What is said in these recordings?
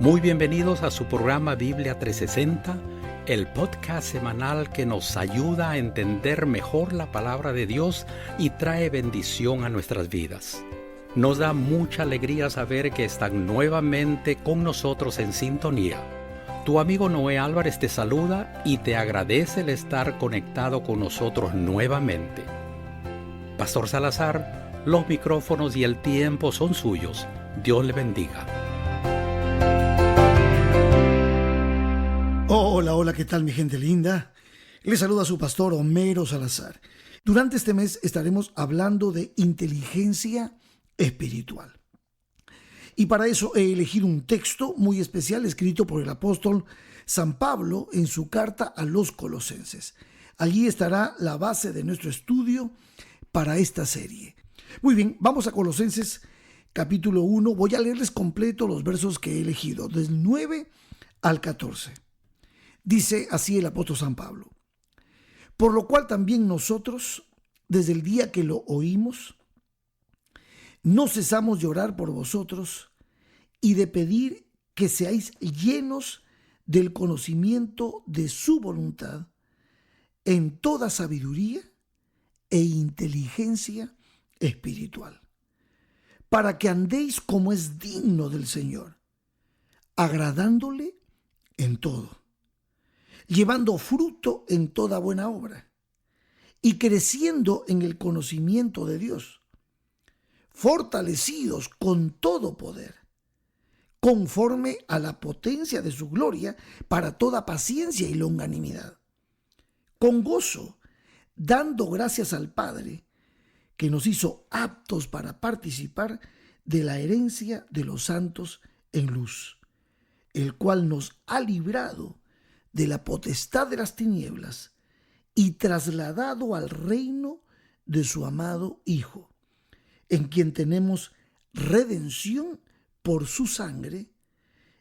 Muy bienvenidos a su programa Biblia 360, el podcast semanal que nos ayuda a entender mejor la palabra de Dios y trae bendición a nuestras vidas. Nos da mucha alegría saber que están nuevamente con nosotros en sintonía. Tu amigo Noé Álvarez te saluda y te agradece el estar conectado con nosotros nuevamente. Pastor Salazar, los micrófonos y el tiempo son suyos. Dios le bendiga. Hola, ¿qué tal mi gente linda? Les saluda su pastor Homero Salazar. Durante este mes estaremos hablando de inteligencia espiritual. Y para eso he elegido un texto muy especial escrito por el apóstol San Pablo en su carta a los Colosenses. Allí estará la base de nuestro estudio para esta serie. Muy bien, vamos a Colosenses capítulo 1. Voy a leerles completo los versos que he elegido, del 9 al 14. Dice así el apóstol San Pablo: por lo cual también nosotros, desde el día que lo oímos, no cesamos de orar por vosotros y de pedir que seáis llenos del conocimiento de su voluntad en toda sabiduría e inteligencia espiritual, para que andéis como es digno del Señor, agradándole en todo, llevando fruto en toda buena obra y creciendo en el conocimiento de Dios, fortalecidos con todo poder, conforme a la potencia de su gloria, para toda paciencia y longanimidad, con gozo, dando gracias al Padre, que nos hizo aptos para participar de la herencia de los santos en luz, el cual nos ha librado de la potestad de las tinieblas y trasladado al reino de su amado Hijo, en quien tenemos redención por su sangre,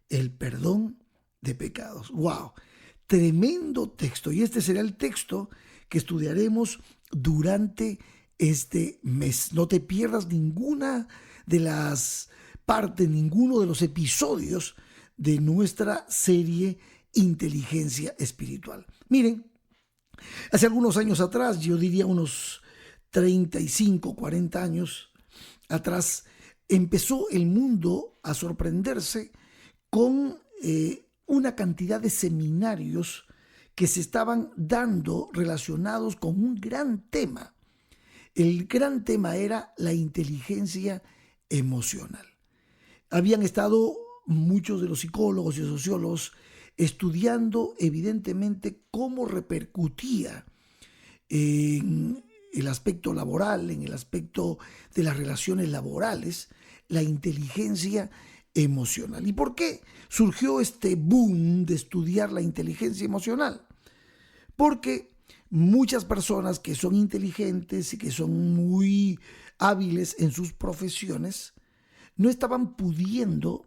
el perdón de pecados. ¡Wow! Tremendo texto. Y este será el texto que estudiaremos durante este mes. No te pierdas ninguna de las partes, ninguno de los episodios de nuestra serie Inteligencia Espiritual. Miren, hace algunos años atrás, yo diría unos 35, 40 años atrás, empezó el mundo a sorprenderse con una cantidad de seminarios que se estaban dando relacionados con un gran tema. El gran tema era la inteligencia emocional. Habían estado muchos de los psicólogos y sociólogos estudiando evidentemente cómo repercutía en el aspecto laboral, en el aspecto de las relaciones laborales, la inteligencia emocional. ¿Y por qué surgió este boom de estudiar la inteligencia emocional? Porque muchas personas que son inteligentes y que son muy hábiles en sus profesiones no estaban pudiendo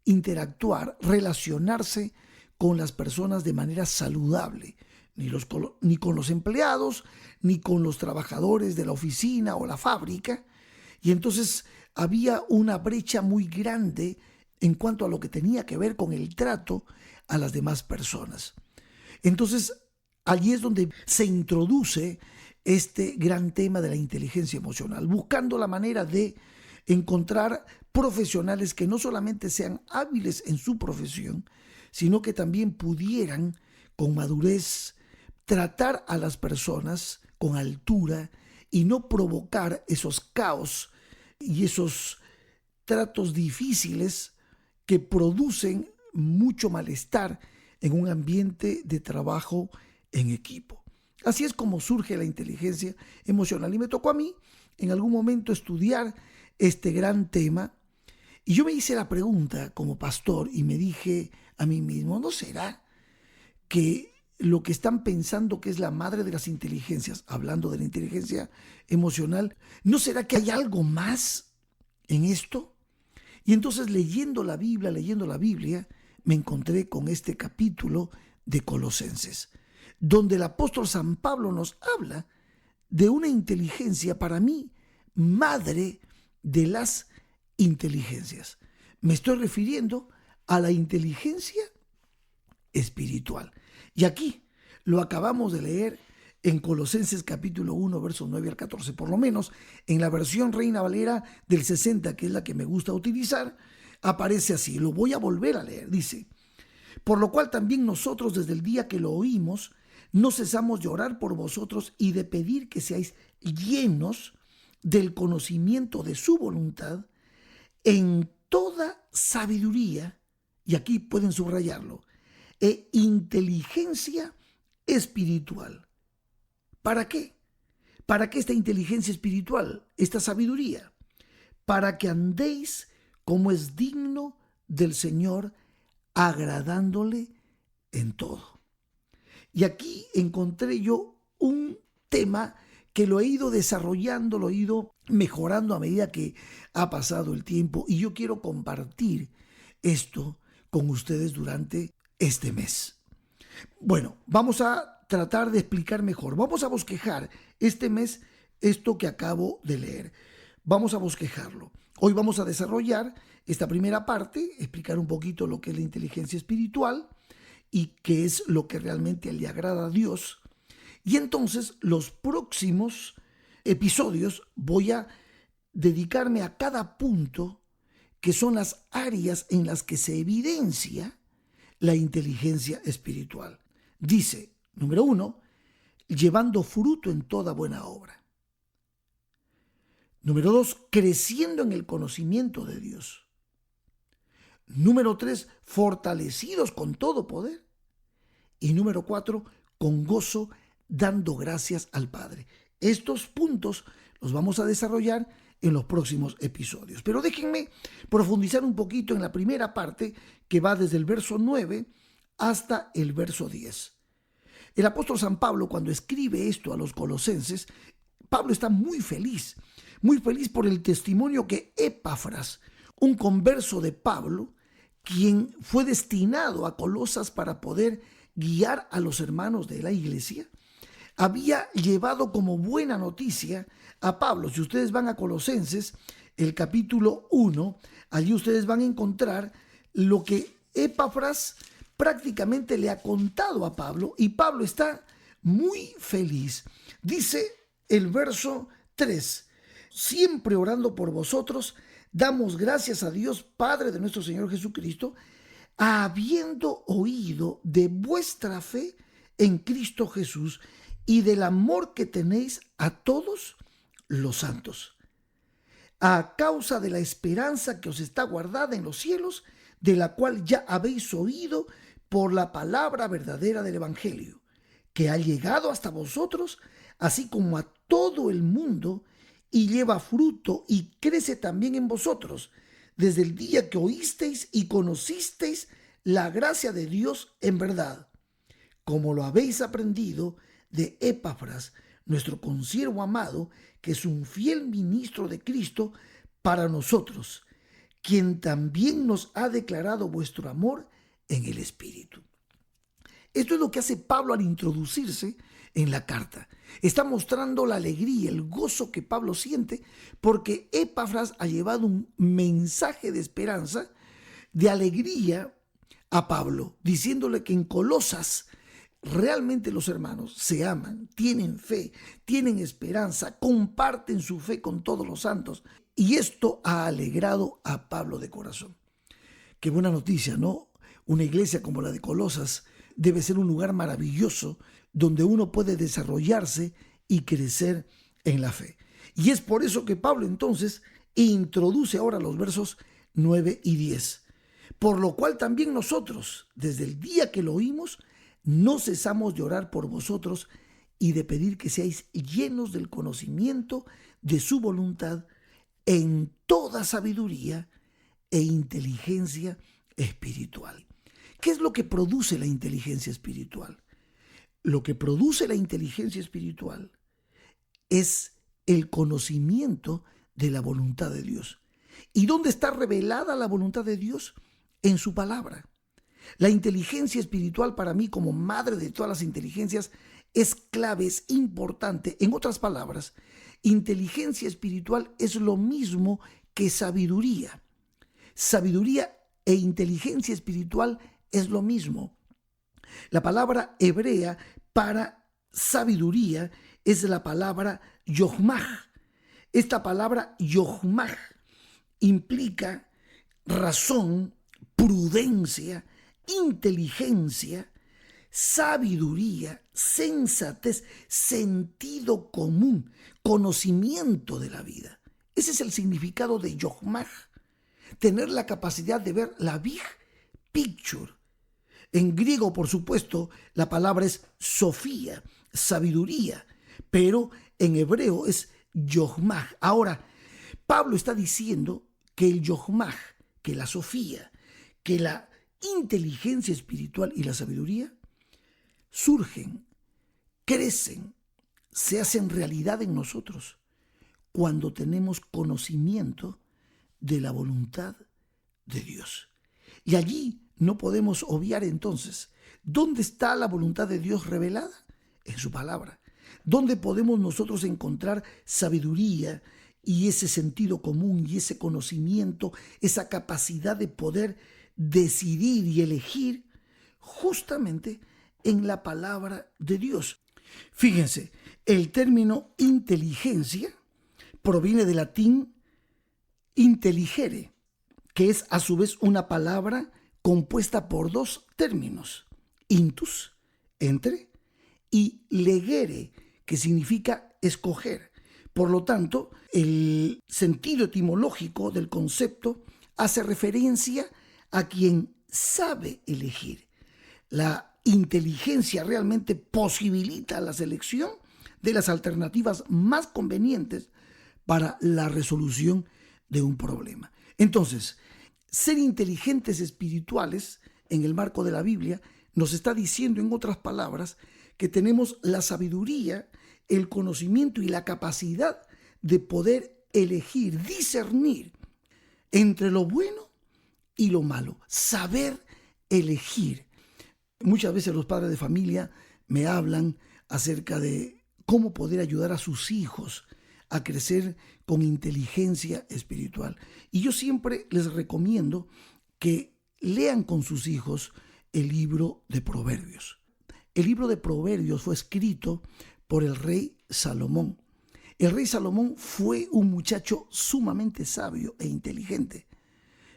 interactuar, relacionarse con las personas de manera saludable, ni con los empleados, ni con los trabajadores de la oficina o la fábrica. Y entonces había una brecha muy grande en cuanto a lo que tenía que ver con el trato a las demás personas. Entonces, allí es donde se introduce este gran tema de la inteligencia emocional, buscando la manera de encontrar profesionales que no solamente sean hábiles en su profesión, sino que también pudieran, con madurez, tratar a las personas con altura y no provocar esos caos y esos tratos difíciles que producen mucho malestar en un ambiente de trabajo en equipo. Así es como surge la inteligencia emocional. Y me tocó a mí en algún momento estudiar este gran tema. Y yo me hice la pregunta como pastor y me dije a mí mismo, ¿no será que lo que están pensando que es la madre de las inteligencias, hablando de la inteligencia emocional, ¿no será que hay algo más en esto? Y entonces leyendo la Biblia, me encontré con este capítulo de Colosenses, donde el apóstol San Pablo nos habla de una inteligencia, para mí, madre de las inteligencias. Me estoy refiriendo a la inteligencia espiritual. Y aquí lo acabamos de leer en Colosenses capítulo 1, versos 9 al 14. Por lo menos en la versión Reina Valera del 60, que es la que me gusta utilizar, aparece así. Lo voy a volver a leer. Dice: por lo cual también nosotros desde el día que lo oímos, no cesamos de orar por vosotros y de pedir que seáis llenos del conocimiento de su voluntad en toda sabiduría, y aquí pueden subrayarlo, e inteligencia espiritual. ¿Para qué? ¿Para qué esta inteligencia espiritual, esta sabiduría? Para que andéis como es digno del Señor, agradándole en todo. Y aquí encontré yo un tema que lo he ido desarrollando, lo he ido mejorando a medida que ha pasado el tiempo, y yo quiero compartir esto con ustedes durante este mes. Bueno, vamos a tratar de explicar mejor. Vamos a bosquejar este mes esto que acabo de leer. Vamos a bosquejarlo. Hoy vamos a desarrollar esta primera parte, explicar un poquito lo que es la inteligencia espiritual y qué es lo que realmente le agrada a Dios. Y entonces los próximos episodios voy a dedicarme a cada punto que son las áreas en las que se evidencia la inteligencia espiritual. Dice, número 1, llevando fruto en toda buena obra. Número 2, creciendo en el conocimiento de Dios. Número 3, fortalecidos con todo poder. Y número 4, con gozo, dando gracias al Padre. Estos puntos los vamos a desarrollar en los próximos episodios. Pero déjenme profundizar un poquito en la primera parte, que va desde el verso 9 hasta el verso 10. El apóstol San Pablo, cuando escribe esto a los colosenses, Pablo está muy feliz por el testimonio que Epafras, un converso de Pablo, quien fue destinado a Colosas para poder guiar a los hermanos de la iglesia, había llevado como buena noticia a Pablo. Si ustedes van a Colosenses, el capítulo 1, allí ustedes van a encontrar lo que Epafras prácticamente le ha contado a Pablo, y Pablo está muy feliz. Dice el verso 3, siempre orando por vosotros, damos gracias a Dios Padre de nuestro Señor Jesucristo, habiendo oído de vuestra fe en Cristo Jesús y del amor que tenéis a todos los santos, a causa de la esperanza que os está guardada en los cielos, de la cual ya habéis oído por la palabra verdadera del Evangelio, que ha llegado hasta vosotros, así como a todo el mundo, y lleva fruto y crece también en vosotros, desde el día que oísteis y conocisteis la gracia de Dios en verdad, como lo habéis aprendido de Epafras, nuestro consiervo amado, que es un fiel ministro de Cristo para nosotros, quien también nos ha declarado vuestro amor en el Espíritu. Esto es lo que hace Pablo al introducirse en la carta. Está mostrando la alegría, el gozo que Pablo siente, porque Epafras ha llevado un mensaje de esperanza, de alegría a Pablo, diciéndole que en Colosas realmente los hermanos se aman, tienen fe, tienen esperanza, comparten su fe con todos los santos. Y esto ha alegrado a Pablo de corazón. Qué buena noticia, ¿no? Una iglesia como la de Colosas debe ser un lugar maravilloso donde uno puede desarrollarse y crecer en la fe. Y es por eso que Pablo entonces introduce ahora los versos 9 y 10. Por lo cual también nosotros, desde el día que lo oímos, no cesamos de orar por vosotros y de pedir que seáis llenos del conocimiento de su voluntad en toda sabiduría e inteligencia espiritual. ¿Qué es lo que produce la inteligencia espiritual? Lo que produce la inteligencia espiritual es el conocimiento de la voluntad de Dios. ¿Y dónde está revelada la voluntad de Dios? En su palabra. La inteligencia espiritual, para mí, como madre de todas las inteligencias, es clave, es importante. En otras palabras, inteligencia espiritual es lo mismo que sabiduría. Sabiduría e inteligencia espiritual es lo mismo. La palabra hebrea para sabiduría es la palabra yohmah. Esta palabra yohmah implica razón, prudencia, inteligencia, sabiduría, sensatez, sentido común, conocimiento de la vida. Ese es el significado de yohmah. Tener la capacidad de ver la big picture. En griego, por supuesto, la palabra es sofía, sabiduría, pero en hebreo es yohmah. Ahora, Pablo está diciendo que el yohmah, que la sofía, que la inteligencia espiritual y la sabiduría surgen, crecen, se hacen realidad en nosotros cuando tenemos conocimiento de la voluntad de Dios. Y allí no podemos obviar entonces, ¿dónde está la voluntad de Dios revelada? En su palabra. ¿Dónde podemos nosotros encontrar sabiduría y ese sentido común y ese conocimiento, esa capacidad de poder decidir y elegir? Justamente en la palabra de Dios. Fíjense, el término inteligencia proviene del latín intelligere, que es a su vez una palabra compuesta por dos términos, intus, entre, y legere, que significa escoger. Por lo tanto, el sentido etimológico del concepto hace referencia a quien sabe elegir. La inteligencia realmente posibilita la selección de las alternativas más convenientes para la resolución de un problema. Entonces, ser inteligentes espirituales en el marco de la Biblia nos está diciendo, en otras palabras, que tenemos la sabiduría, el conocimiento y la capacidad de poder elegir, discernir entre lo bueno y lo malo, saber elegir. Muchas veces los padres de familia me hablan acerca de cómo poder ayudar a sus hijos a crecer con inteligencia espiritual. Y yo siempre les recomiendo que lean con sus hijos el libro de Proverbios. El libro de Proverbios fue escrito por el rey Salomón. El rey Salomón fue un muchacho sumamente sabio e inteligente.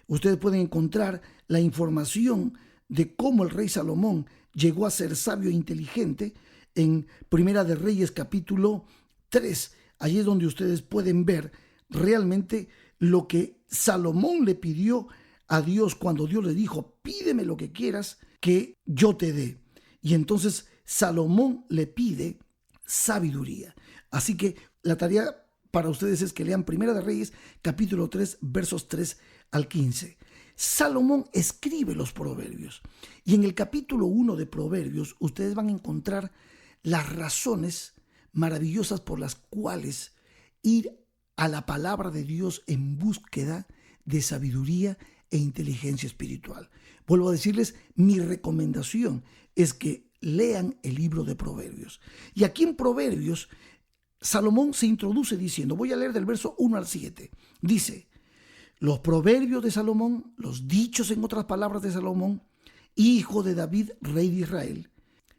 Ustedes pueden encontrar la información de cómo el rey Salomón llegó a ser sabio e inteligente en Primera de Reyes capítulo 3. Allí es donde ustedes pueden ver realmente lo que Salomón le pidió a Dios cuando Dios le dijo: pídeme lo que quieras que yo te dé. Y entonces Salomón le pide sabiduría. Así que la tarea para ustedes es que lean Primera de Reyes capítulo 3 versos 3 al 15. Salomón escribe los proverbios y en el capítulo 1 de Proverbios ustedes van a encontrar las razones maravillosas por las cuales ir a la palabra de Dios en búsqueda de sabiduría e inteligencia espiritual. Vuelvo a decirles, mi recomendación es que lean el libro de Proverbios. Y aquí en Proverbios, Salomón se introduce diciendo, voy a leer del verso 1 al 7, dice: los proverbios de Salomón, los dichos en otras palabras de Salomón, hijo de David, rey de Israel,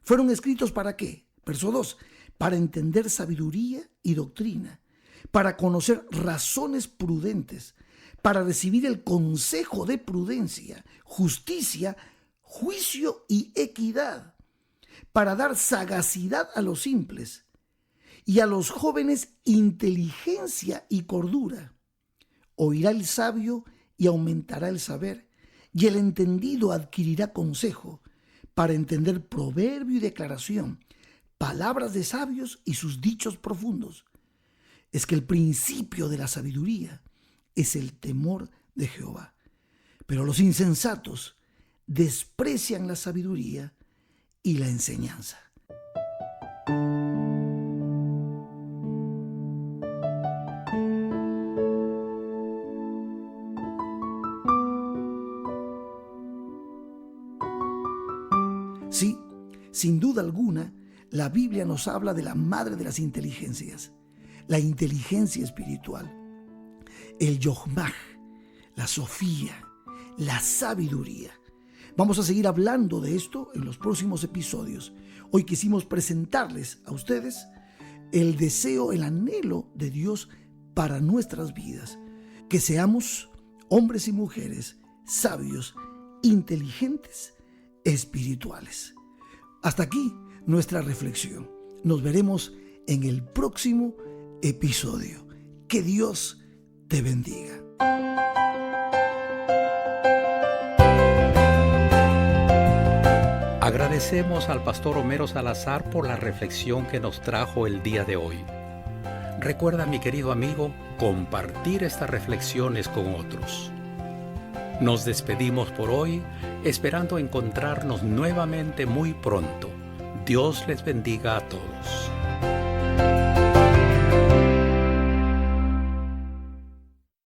fueron escritos ¿para qué? Verso 2, para entender sabiduría y doctrina, para conocer razones prudentes, para recibir el consejo de prudencia, justicia, juicio y equidad, para dar sagacidad a los simples y a los jóvenes inteligencia y cordura. Oirá el sabio y aumentará el saber, y el entendido adquirirá consejo, para entender proverbio y declaración, palabras de sabios y sus dichos profundos. Es que el principio de la sabiduría es el temor de Jehová. Pero los insensatos desprecian la sabiduría y la enseñanza. Sí, sin duda alguna, la Biblia nos habla de la madre de las inteligencias, la inteligencia espiritual, el yohmah, la sofía, la sabiduría. Vamos a seguir hablando de esto en los próximos episodios. Hoy quisimos presentarles a ustedes el deseo, el anhelo de Dios para nuestras vidas. Que seamos hombres y mujeres sabios, inteligentes, espirituales. Hasta aquí nuestra reflexión. Nos veremos en el próximo episodio. Que Dios te bendiga. Agradecemos al pastor Homero Salazar por la reflexión que nos trajo el día de hoy. Recuerda, mi querido amigo, compartir estas reflexiones con otros. Nos despedimos por hoy, esperando encontrarnos nuevamente muy pronto. Dios les bendiga a todos.